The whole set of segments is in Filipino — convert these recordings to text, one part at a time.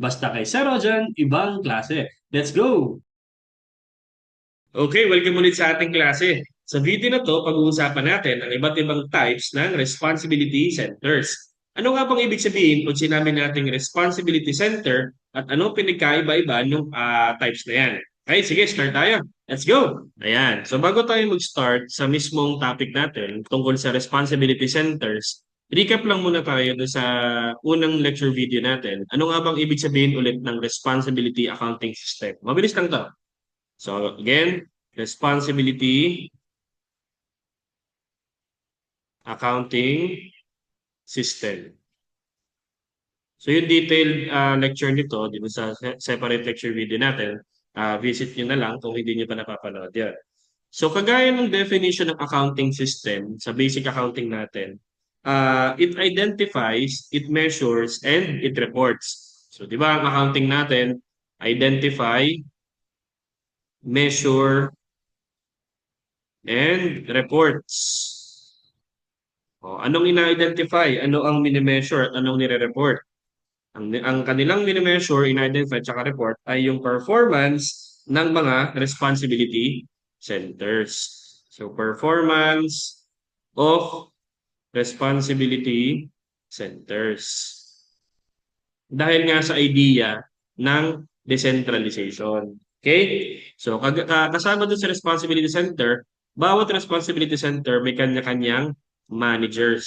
Basta kay Sir Rojan, ibang klase. Let's go! Okay, welcome ulit sa ating klase. Sa video na to, pag-uusapan natin ang iba't ibang types ng responsibility centers. Ano nga bang ibig sabihin kung sinabi nating responsibility center at ano pinagkaiba-iba ng types na yan? Okay, sige, start tayo. Let's go! Ayan. So bago tayo mag-start sa mismong topic natin tungkol sa responsibility centers, recap lang muna tayo doon sa unang lecture video natin. Ano nga bang ibig sabihin ulit ng responsibility accounting system? Mabilis lang to. So again, responsibility accounting system. So yung detailed lecture nito, dito sa separate lecture video natin, visit nyo na lang kung hindi nyo pa napapanood yan. So kagaya ng definition ng accounting system sa basic accounting natin, it identifies, it measures, and it reports. So di ba ang accounting natin, identify, measure, and reports. O, anong ina-identify? Ano ang mini-measure at anong nire-report? Ang kanilang mini-measure, ina-identify at saka report ay yung performance ng mga responsibility centers. So, performance of responsibility centers. Dahil nga sa idea ng decentralization. Okay? So, kasama dun sa responsibility center, bawat responsibility center may kanya-kanyang managers.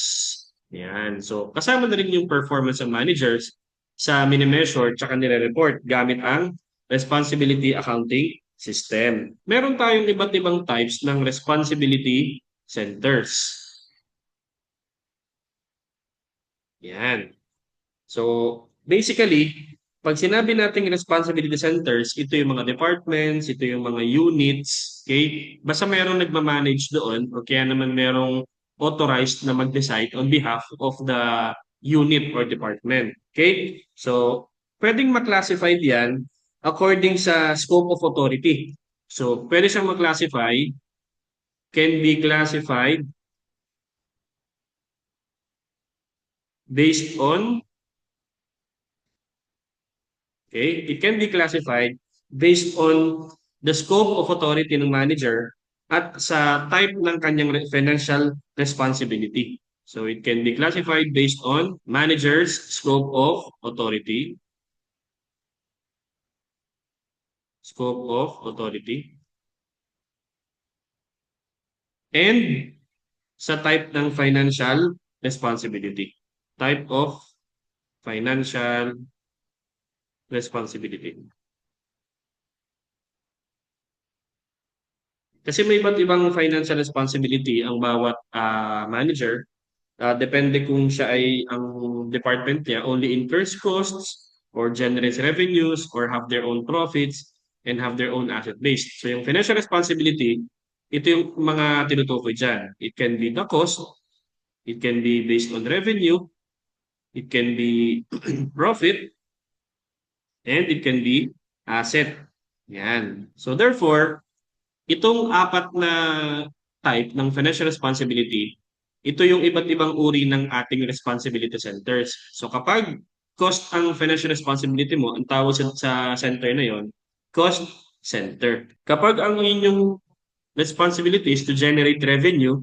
Yan. So, kasama na rin yung performance ng managers sa mini-measure tsaka nire-report gamit ang responsibility accounting system. Meron tayong iba't ibang types ng responsibility centers. Yan. So, basically, pag sinabi nating responsibility centers, ito yung mga departments, ito yung mga units, okay? Basta merong nagmamanage doon o kaya naman merong authorized na mag-decide on behalf of the unit or department, okay? So, pwedeng ma-classify yan according sa scope of authority. So, pwede siyang ma-classify, can be classified based on Okay? It can be classified based on the scope of authority ng manager at sa type ng kanyang financial responsibility. So it can be classified based on manager's scope of authority, and sa type ng financial responsibility. Type of financial responsibility. Kasi may iba't ibang financial responsibility ang bawat manager. Depende kung siya ay ang department niya only incurs costs or generates revenues or have their own profits and have their own asset base. So yung financial responsibility, ito yung mga tinutukoy dyan. It can be the cost, it can be based on revenue, it can be profit, and it can be asset. Yan. So therefore, itong apat na type ng financial responsibility, ito yung iba't ibang uri ng ating responsibility centers. So kapag cost ang financial responsibility mo, ang tawag sa center na yon, cost center. Kapag ang inyong responsibility is to generate revenue,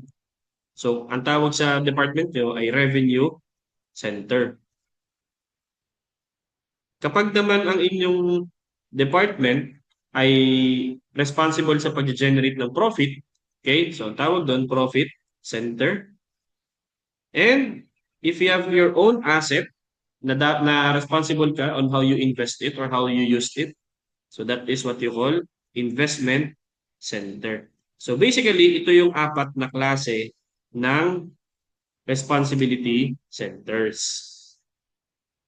so ang tawag sa department nyo ay revenue center. Kapag naman ang inyong department ay responsible sa pag-generate ng profit, okay? So, ang tawag doon, profit center. And if you have your own asset na responsible ka on how you invest it or how you use it, so that is what you call investment center. So, basically, ito yung apat na klase ng responsibility centers.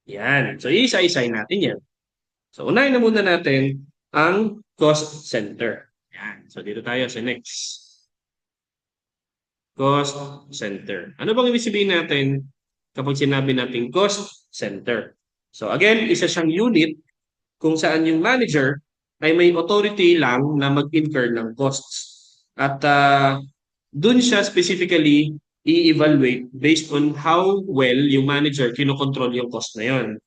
Yan. So, isa-isay natin yan. So, unahin na muna natin ang cost center. Yan. So, dito tayo sa next. Cost center. Ano bang ibig sabihin natin kapag sinabi natin cost center? So, again, isa siyang unit kung saan yung manager ay may authority lang na mag-incur ng costs. At dun siya specifically i-evaluate based on how well yung manager kinokontrol yung cost na yon.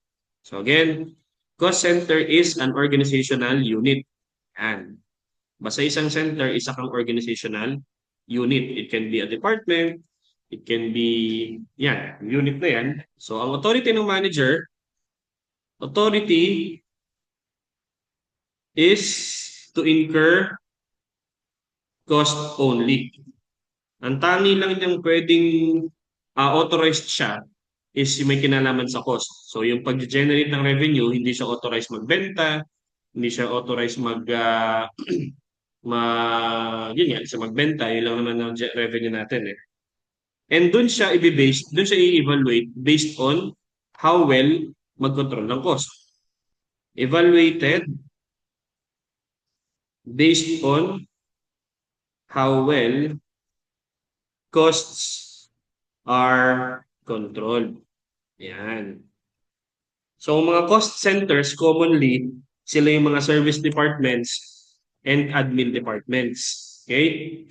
So, again, Cost center is an organizational unit. Yan. Basta isang center, isa kang organizational unit. It can be a department, it can be, yan, unit na yan. So, ang authority ng manager, authority is to incur cost only. Ang tangi lang niyang pwedeng authorized siya is yung may kinalaman sa cost. So, yung pag-generate ng revenue, hindi siya authorized magbenta, hindi siya authorized yun nga, sa magbenta, yun lang naman ang revenue natin eh. And dun siya i-evaluate based on how well mag-control ng cost. Evaluated based on how well costs are controlled. Yan. So, mga cost centers, commonly, sila yung mga service departments and admin departments. Okay?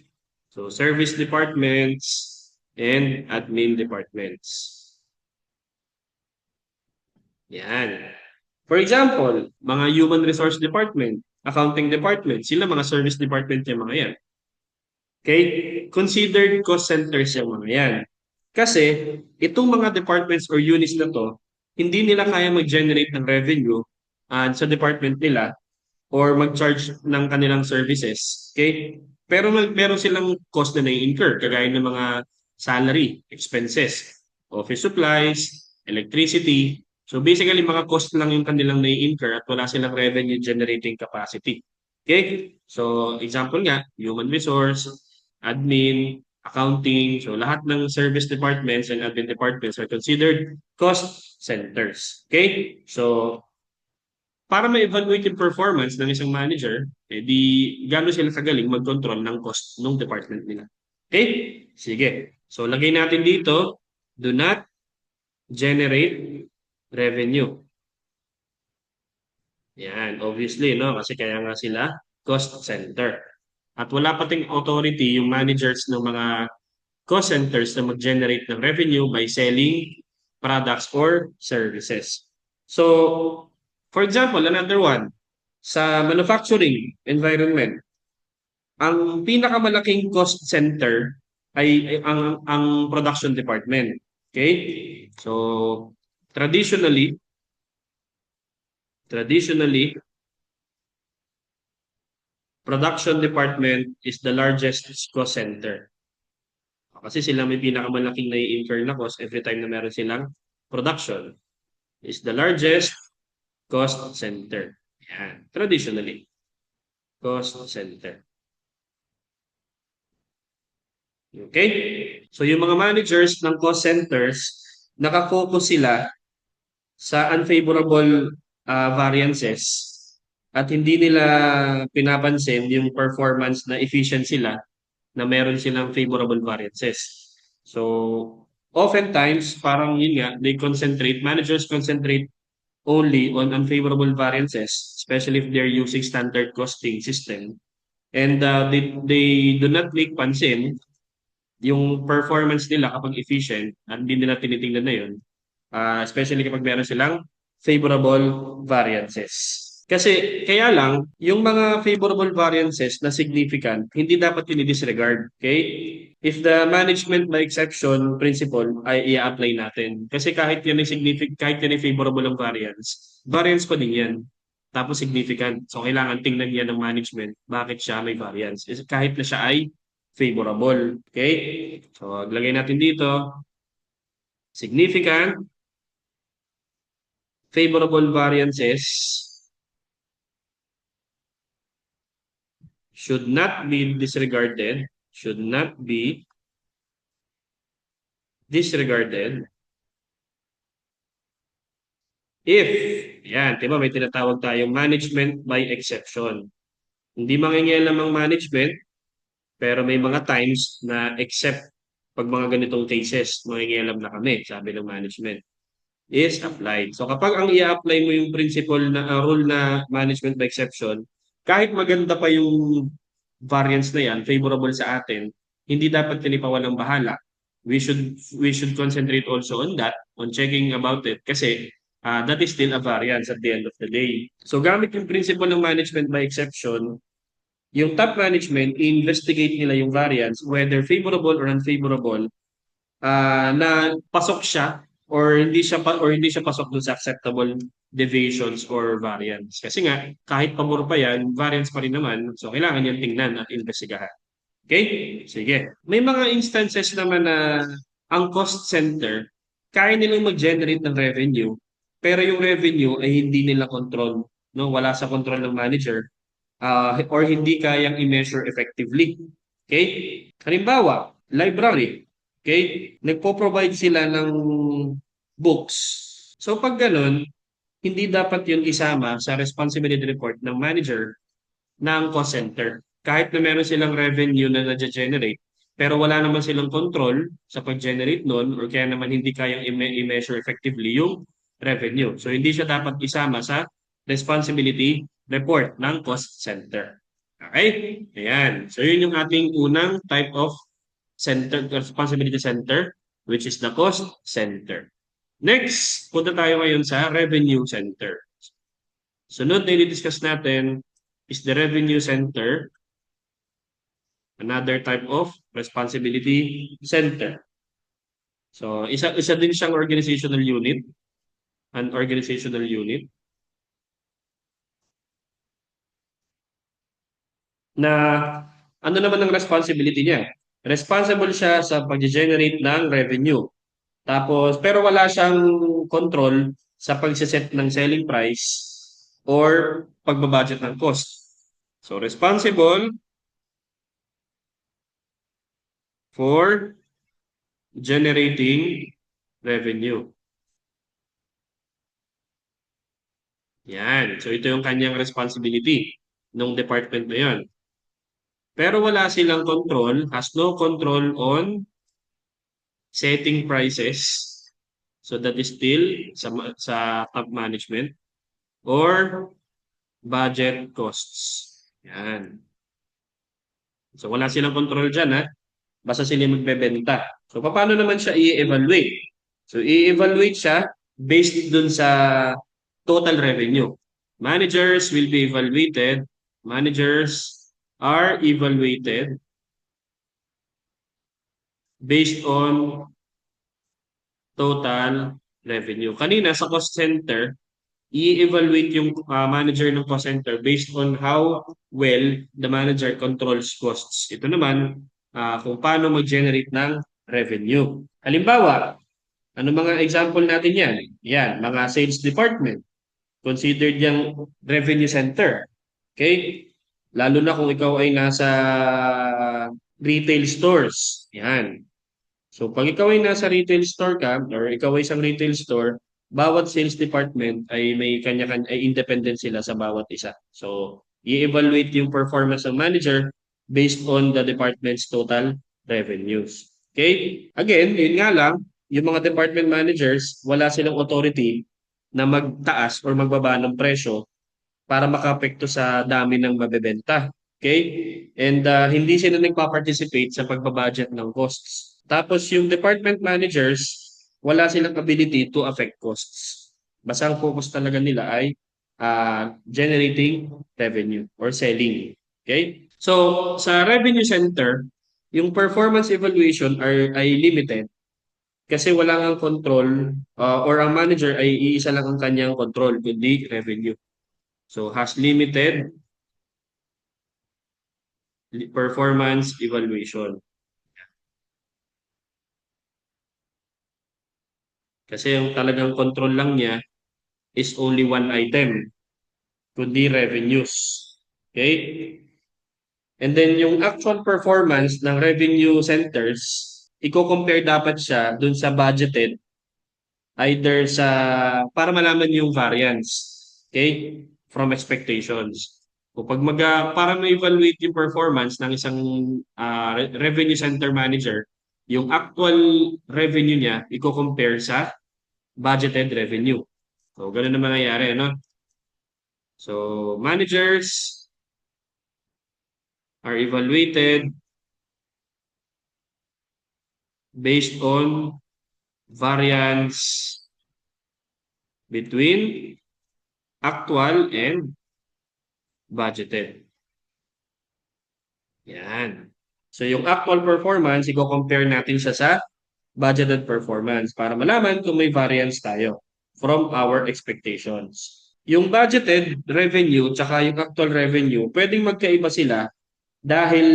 So, service departments and admin departments. Yan. For example, mga human resource department, accounting department, sila mga service department yung mga yan. Okay? Considered cost centers yung mga yan. Kasi, itong mga departments or units na to, hindi nila kaya mag-generate ng revenue sa department nila or mag-charge ng kanilang services. Okay? Pero meron silang cost na nai-incur, kagaya ng mga salary, expenses, office supplies, electricity. So basically, mga cost lang yung kanilang nai-incur at wala silang revenue generating capacity. Okay? So example nga, human resource, admin, accounting. So lahat ng service departments and admin departments are considered cost centers. Okay? So para ma-evaluate yung performance ng isang manager, di gano'n sila kagaling mag-control ng cost ng department nila. Okay? Sige. So, lagay natin dito, do not generate revenue. Yan, obviously, no? Kasi kaya nga sila cost center. At wala pating authority yung managers ng mga cost centers na mag-generate ng revenue by selling products or services. So, for example, another one, sa manufacturing environment, ang pinakamalaking cost center ay ang production department. Okay? So, traditionally, production department is the largest cost center. Kasi sila may pinakamalaking nai-incur na cost every time na meron silang production. Is the largest cost center. Yan. Traditionally, cost center. Okay? So yung mga managers ng cost centers, nakafocus sila sa unfavorable variances at hindi nila pinapansin yung performance na efficient sila na meron silang favorable variances. So, oftentimes, parang yun nga, managers concentrate only on unfavorable variances, especially if they're using standard costing system. And they do not make pansin yung performance nila kapag efficient at hindi nila tinitingnan na yun, especially kapag meron silang favorable variances. Kasi kaya lang, yung mga favorable variances na significant, hindi dapat disregard. Okay? If the management by exception principle ay i-apply natin. Kasi kahit yan ay kahit yan ay favorable ang variance pa din yan. Tapos significant. So kailangan tingnan yan ng management bakit siya may variance. Kahit na siya ay favorable. Okay? So, lagay natin dito, significant, favorable variances should not be disregarded, if, yan, diba may tinatawag tayong management by exception. Hindi mangingialam ang management, pero may mga times na except pag mga ganitong cases, mangingialam na kami, sabi ng management, is applied. So kapag ang i-apply mo yung principle na rule na management by exception, kahit maganda pa yung variance na yan, favorable sa atin, hindi dapat tinipawalang bahala. We should concentrate also on that, on checking about it. Kasi that is still a variance at the end of the day. So gamit yung principle ng management by exception, yung top management, i-investigate nila yung variance, whether favorable or unfavorable, na pasok siya or hindi siya pasok dun sa acceptable deviations or variance. Kasi nga, kahit pabor pa yan, variance pa rin naman, so kailangan yan tingnan at investigahan. Okay? Sige. May mga instances naman na ang cost center, kaya nilang mag-generate ng revenue, pero yung revenue ay hindi nila control. No? Wala sa control ng manager or hindi kayang i-measure effectively. Okay? Halimbawa, library. Okay? Nagpo-provide sila ng books. So pag ganun, hindi dapat yun isama sa responsibility report ng manager ng cost center. Kahit na meron silang revenue na na-generate, pero wala naman silang control sa pag-generate nun or kaya naman hindi kayang i-measure effectively yung revenue. So hindi siya dapat isama sa responsibility report ng cost center. Okay? Ayan. So yun yung ating unang type of center, responsibility center, which is the cost center. Next, punta tayo ngayon sa revenue center. Sunod na i-discuss natin is the revenue center, another type of responsibility center. So, isa din siyang organizational unit, an organizational unit na ano naman ang responsibility niya? Responsible siya sa pag-generate ng revenue. Tapos, pero wala siyang control sa pagsiset ng selling price or pagbabudget ng cost. So, responsible for generating revenue. Yan. So, ito yung kanyang responsibility ng department na yan. Pero wala silang control, has no control on setting prices. So, that is still sa top management or budget costs. Yan. So, wala silang control dyan, ha? Basta sila magbebenta. So, paano naman siya i-evaluate? So, i-evaluate siya based dun sa total revenue. Managers will be evaluated. Managers are evaluated based on total revenue. Kanina sa cost center, i-evaluate yung manager ng cost center based on how well the manager controls costs. Ito naman, kung paano mag-generate ng revenue. Halimbawa, ano mga example natin yan? Yan, mga sales department. Considered yung revenue center. Okay? Lalo na kung ikaw ay nasa retail stores. Yan. So, pag ikaw ay nasa retail store ka, or ikaw ay isang retail store, bawat sales department ay may kanya-kanya, ay independent sila sa bawat isa. So, i-evaluate yung performance ng manager based on the department's total revenues. Okay? Again, yun nga lang, yung mga department managers, wala silang authority na magtaas or magbaba ng presyo para makaapekto sa dami ng mabebenta. Okay? And hindi sila nagpa-participate sa pagbabudget ng costs. Tapos yung department managers, wala silang ability to affect costs. Basta ang focus talaga nila ay generating revenue or selling. Okay? So, sa revenue center, yung performance evaluation ay limited kasi wala kang control or ang manager ay iisa lang ang kanyang control, kundi revenue. So, has limited performance evaluation. Kasi yung talagang control lang niya is only one item, kundi revenues. Okay? And then yung actual performance ng revenue centers, i-compare dapat siya dun sa budgeted either sa para malaman yung variance, okay, from expectations. O pag para ma-evaluate yung performance ng isang revenue center manager, yung actual revenue niya i-compare sa budgeted revenue. So, ganun na mangyayari, ano? So, managers are evaluated based on variance between actual and budgeted. Yan. So yung actual performance, i-compare natin siya sa budgeted performance para malaman kung may variance tayo from our expectations. Yung budgeted revenue tsaka yung actual revenue, pwedeng magkaiba sila dahil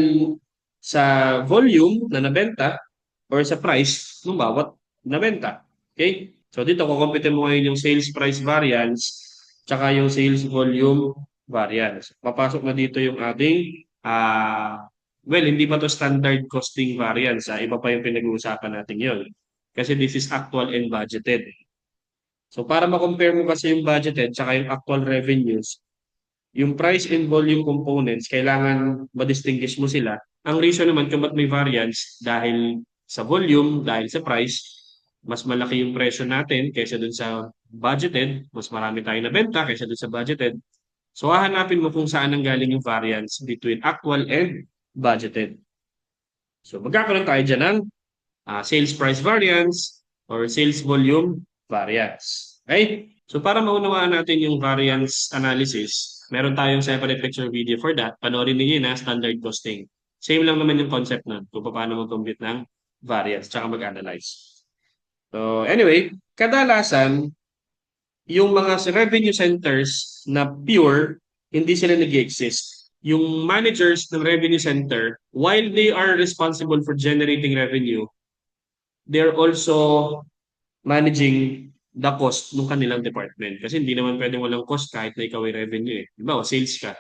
sa volume na nabenta or sa price ng bawat nabenta. Okay? So dito, kukumpitin mo ngayon yung sales price variance tsaka yung sales volume variance. Papasok na dito yung ating, well, hindi pa to standard costing variance. Iba pa yung pinag-uusapan natin yon. Kasi this is actual and budgeted. So para ma-compare mo kasi yung budgeted tsaka yung actual revenues, yung price and volume components, kailangan ma-distinguish mo sila. Ang reason naman kung ba't may variance dahil sa volume, dahil sa price, mas malaki yung presyo natin kaysa dun sa budgeted, mas marami tayong nabenta kaysa dun sa budgeted. So hahanapin mo kung saan ang galing yung variance between actual and budgeted. So magkakaroon tayo dyan ng sales price variance or sales volume variance. Okay? So para maunawaan natin yung variance analysis, meron tayong separate lecture video for that. Panoorin niyo na standard costing. Same lang naman yung concept nun kung paano mag-compute ng variance tsaka mag-analyze. So anyway, kadalasan yung mga revenue centers na pure, hindi sila nag-exist. Yung managers ng revenue center, while they are responsible for generating revenue, they're also managing the cost ng kanilang department. Kasi hindi naman pwedeng walang cost kahit na ikaw ay revenue eh. Di ba, sales ka.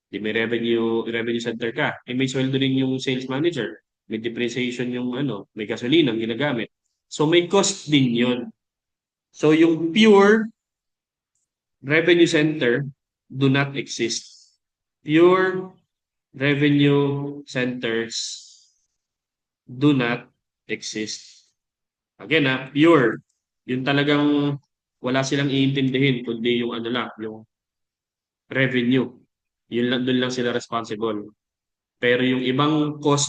Di may revenue center ka. Eh may sweldo rin yung sales manager. May depreciation yung may gasolina ang ginagamit. So may cost din yun. So yung pure revenue center do not exist. Pure revenue centers do not exist. Again, pure. Yung talagang wala silang iintindihin kundi yung lang, yung revenue. Yun lang, doon lang sila responsible. Pero yung ibang cost,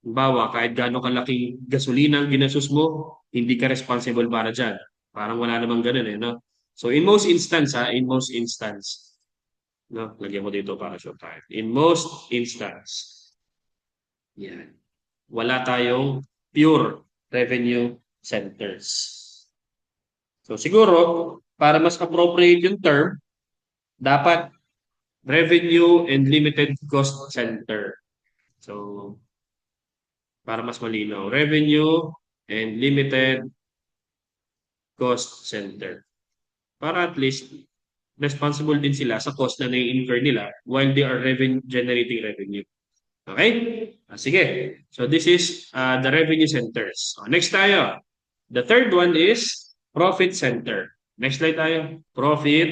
bawa kahit gaano kalaking gasolina ang ginastos mo, hindi ka responsible para dyan. Parang wala namang ganun eh, no? So in most instance, no? Lagyan mo dito para sure tayo. In most instance, yan. Wala tayong pure revenue centers. So siguro, para mas appropriate yung term, dapat revenue and limited cost center. So, para mas malinaw, revenue and limited cost center. Para at least, responsible din sila sa cost na nai-incur nila while they are generating revenue. Okay? Sige. So, this is the revenue centers. So, next tayo. The third one is profit center. Next slide tayo. Profit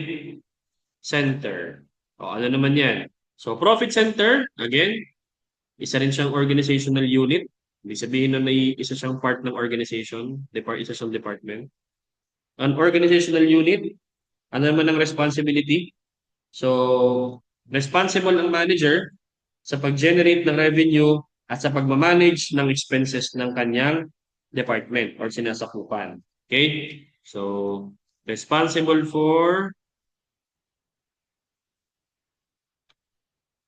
center. O, ano naman yan? So, profit center, again, isa rin siyang organizational unit. Hindi sabihin na may isa siyang part ng organization, isa siyang department. An organizational unit, ano naman ang responsibility? So, responsible ang manager sa pag-generate ng revenue at sa pagmamanage ng expenses ng kanyang department or sinasakupan. Okay? So, responsible for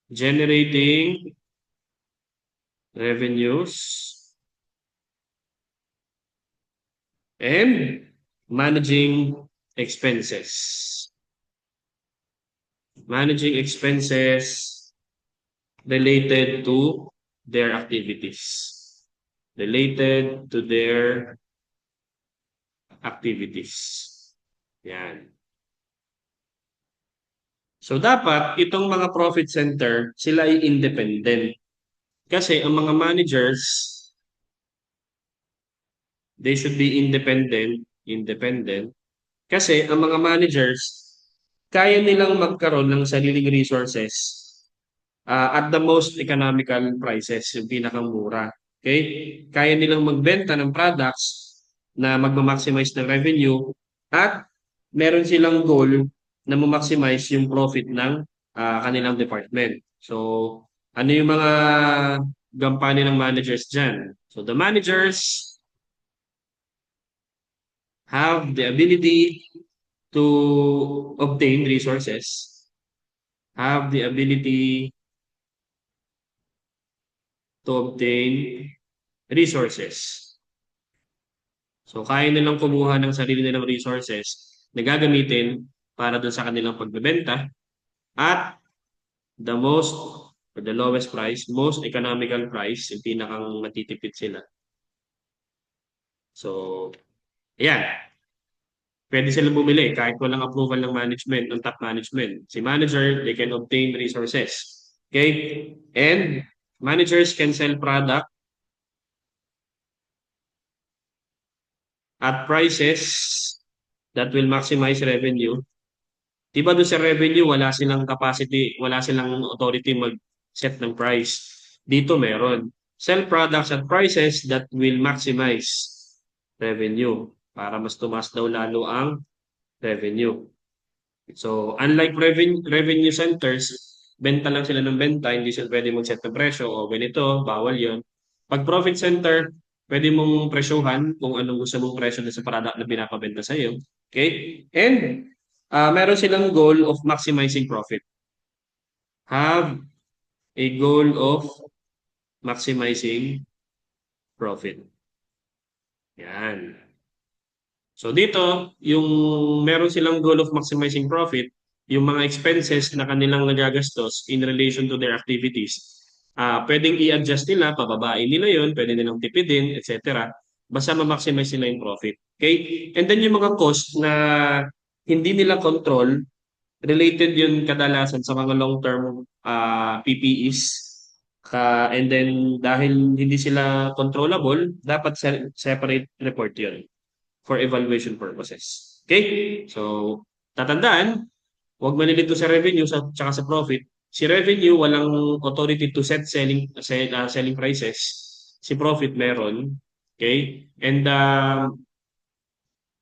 generating revenues and managing expenses. Managing expenses related to their activities. Related to their activities. Yan. So dapat itong mga profit center, sila ay independent. Kasi ang mga managers, they should be independent. Kasi ang mga managers, kaya nilang magkaroon ng sariling resources at the most economical prices, yung pinakamura. Okay? Kaya nilang magbenta ng products na magma-maximize ng revenue at meron silang goal na ma-maximize yung profit ng kanilang department. So, ano yung mga gampanin ng managers dyan? So, the managers have the ability to obtain resources, have the ability to obtain resources. So, kaya nilang kumuha ng sarili nilang resources na gagamitin para dun sa kanilang pagbebenta at the most or the lowest price, most economical price, yung pinakang matitipid sila. So, ayan. Pwede silang bumili kahit walang approval ng management, ng top management. Si manager, they can obtain resources. Okay? And managers can sell product at prices that will maximize revenue. Diba doon sa revenue, wala silang capacity, wala silang authority mag-set ng price. Dito meron. Sell products at prices that will maximize revenue para mas tumas daw lalo ang revenue. So, unlike revenue centers, benta lang sila ng benta, hindi sila pwede mag-set ng presyo o ganito, bawal yon. Pag profit center, pwede mong presyohan kung anong gusto mong presyo na sa product na pinapabenta sa iyo. Okay? And meron silang goal of maximizing profit. Have a goal of maximizing profit. Yan. So dito, yung meron silang goal of maximizing profit, yung mga expenses na kanilang nagagastos in relation to their activities, pwedeng i-adjust nila, pababain nila yun, pwede nilang tipidin, etc. Basta ma-maximize nila yung profit. Okay? And then yung mga cost na hindi nila control, related yun kadalasan sa mga long-term PPEs. And then dahil hindi sila controllable, dapat separate report yun for evaluation purposes. Okay? So, tatandaan, huwag malilito sa revenue tsaka sa profit. Si revenue, walang authority to set selling prices. Si profit, meron. Okay? And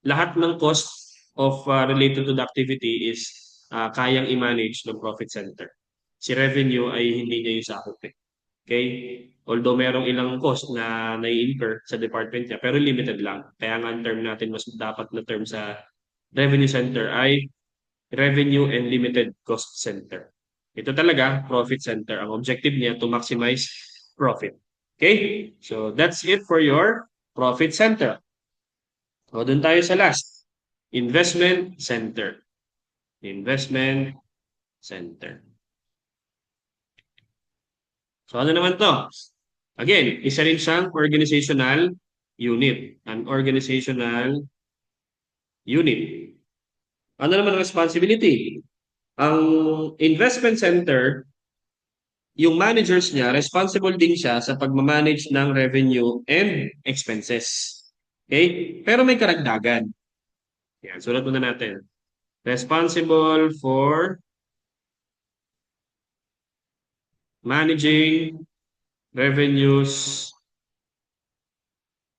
lahat ng cost of related to the activity is kayang i-manage ng profit center. Si revenue ay hindi niya yung sakop eh. Okay? Although merong ilang cost na nai-incur sa department niya, pero limited lang. Kaya nga ang term natin, mas dapat na term sa revenue center ay revenue and limited cost center. Ito talaga, profit center. Ang objective niya to maximize profit. Okay? So that's it for your profit center. So doon tayo sa last. Investment center. Investment center. So ano naman to? Again, isa rin siyang organizational unit. An organizational unit. Ano naman ang responsibility? Ang investment center, yung managers niya, responsible din siya sa pagmamanage ng revenue and expenses. Okay? Pero may karagdagan. Yan, sulat muna natin. Responsible for managing revenues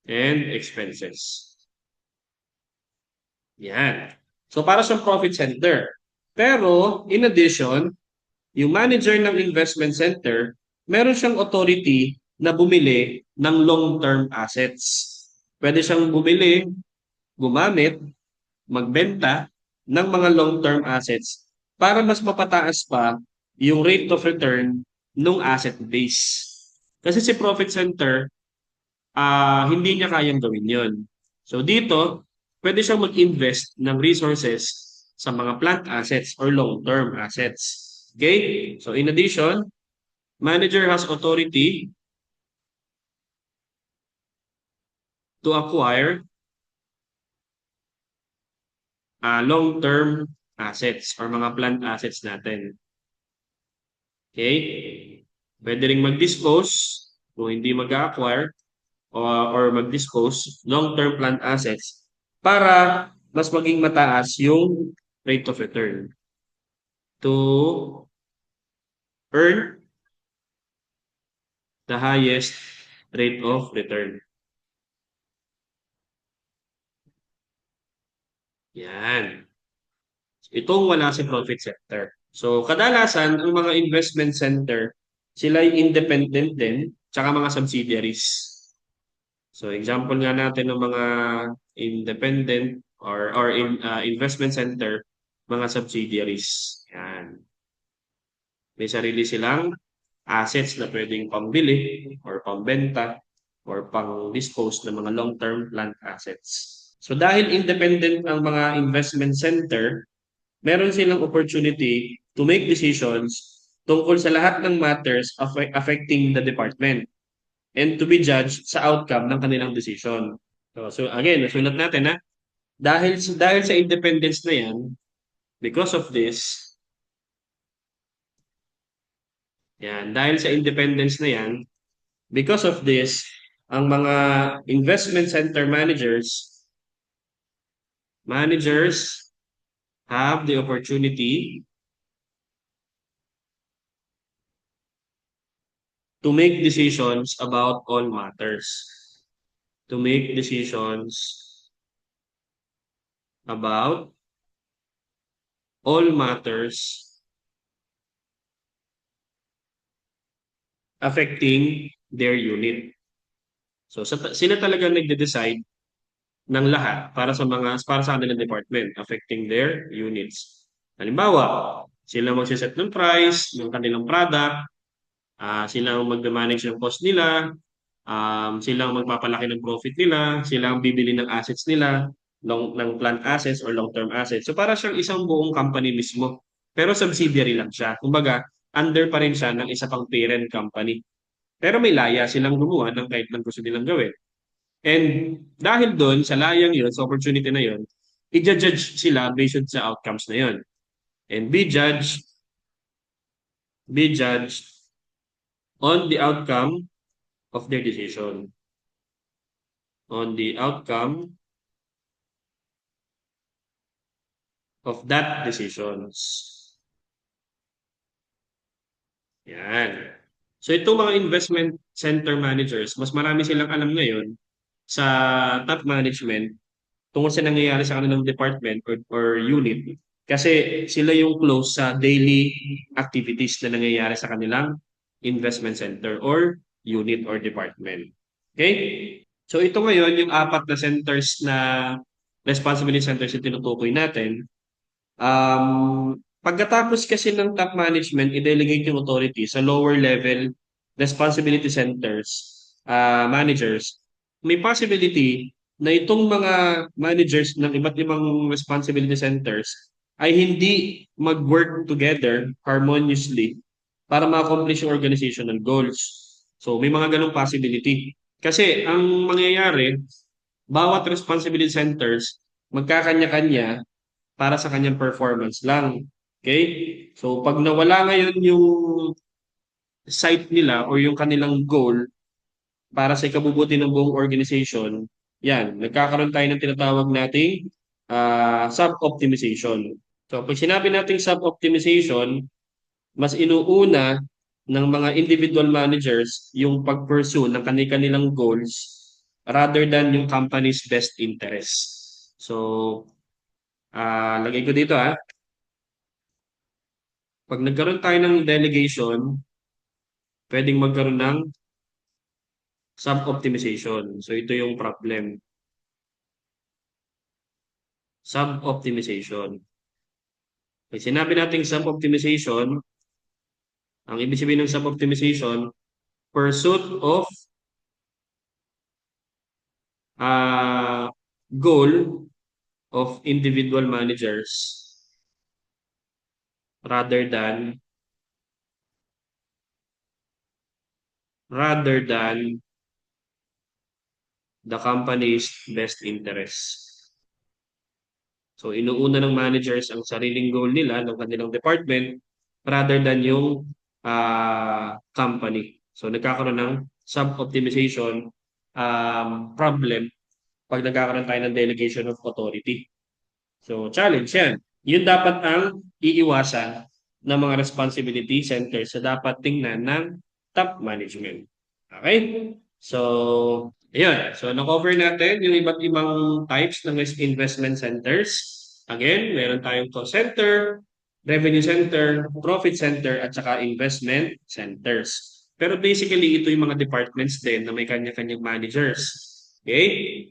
and expenses. Yan. So para sa profit center. Pero in addition, yung manager ng investment center, meron siyang authority na bumili ng long-term assets. Pwede siyang bumili, gumamit, magbenta ng mga long-term assets para mas mapataas pa yung rate of return ng asset base. Kasi si profit center, hindi niya kayang gawin yon. So dito, pwede siyang mag-invest ng resources sa mga plant assets or long-term assets. Okay? So in addition, manager has authority to acquire long-term assets or mga plant assets natin. Okay? Pwede ring mag-dispose kung hindi mag-acquire or mag-dispose long-term plant assets para mas maging mataas yung rate of return to earn the highest rate of return. Yan. Itong wala si profit center. So, kadalasan, ang mga investment center, sila ay independent din, tsaka mga subsidiaries. So example nga natin ng mga independent or investment center, mga subsidiaries. Yan. May sarili silang assets na pwedeng pambili or pambenta or pang-dispose ng mga long-term plant assets. So dahil independent ang mga investment center, meron silang opportunity to make decisions tungkol sa lahat ng matters affecting the department and to be judged sa outcome ng kanilang decision. So again, nasulat natin na dahil sa independence na yan, because of this, dahil sa independence na yan, because of this, ang mga investment center managers have the opportunity to make decisions about all matters. To make decisions about all matters affecting their unit. So sila talaga nagde-decide ng lahat para sa kanilang department affecting their units. Halimbawa, sila magse-set ng price ng kanilang product, sila ang magma-manage ng cost nila, sila ang magpapalaki ng profit nila, sila ang bibili ng assets nila, ng plant assets or long-term assets. So para siyang isang buong company mismo. Pero subsidiary lang siya. Kumbaga, under pa rin siya ng isa pang parent company. Pero may laya silang gumawa ng kahit ng gusto nilang gawin. And dahil doon, sa layang yun, sa opportunity na yun, i-judge sila based sa outcomes na yun. And be judged on the outcome of their decision. On the outcome of that decisions. Yan. So itong mga investment center managers, mas marami silang alam ngayon sa top management tungkol sa nangyayari sa kanilang department or unit kasi sila yung close sa daily activities na nangyayari sa kanilang investment center or unit or department. Okay? So ito ngayon yung apat na centers na responsibility centers na tinutukoy natin. Pagkatapos kasi ng top management, i-delegate yung authority sa lower level responsibility centers, managers, may possibility na itong mga managers ng iba't ibang responsibility centers ay hindi mag-work together harmoniously para ma-accomplish yung organizational goals. So may mga ganong possibility. Kasi ang mangyayari, bawat responsibility centers magkakanya-kanya para sa kanyang performance lang. Okay? So pag nawala ngayon yung site nila or yung kanilang goal para sa ikabubuti ng buong organization, yan, nagkakaroon tayo ng tinatawag nating sub-optimization. So pag sinabi nating sub-optimization, mas inuuna ng mga individual managers yung pag-pursue ng kanilang goals rather than yung company's best interest. So, lagay ko dito pag nagkaroon tayo ng delegation, pwedeng magkaroon ng sub-optimization. So ito yung problem. Sub-optimization. Pag sinabi natin sub-optimization, ang ibig sabihin ng sub-optimization, pursuit of goal of individual managers rather than the company's best interest. So inuuna ng managers ang sariling goal nila ng kanilang department rather than yung company. So nagkakaroon ng sub-optimization problem pag nagkakaroon tayo ng delegation of authority. So challenge yan. Yun dapat ang iiwasan ng mga responsibility centers sa dapat tingnan ng top management. Okay? So, ayun. So, na-cover natin yung iba't ibang types ng investment centers. Again, meron tayong cost center, revenue center, profit center, at saka investment centers. Pero basically, ito yung mga departments din na may kanya-kanyang managers. Okay?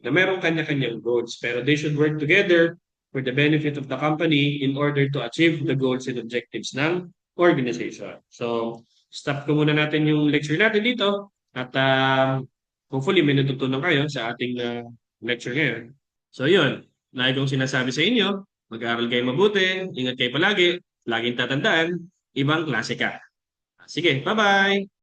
Na meron kanya-kanyang goals. Pero they should work together for the benefit of the company in order to achieve the goals and objectives ng organization. So, stop ko muna natin yung lecture natin dito at hopefully may natutunan kayo sa ating lecture ngayon. So, yun. Lagi kong sinasabi sa inyo, mag-aaral kayo mabuti, ingat kayo palagi, laging tatandaan, ibang klase ka. Sige, bye-bye!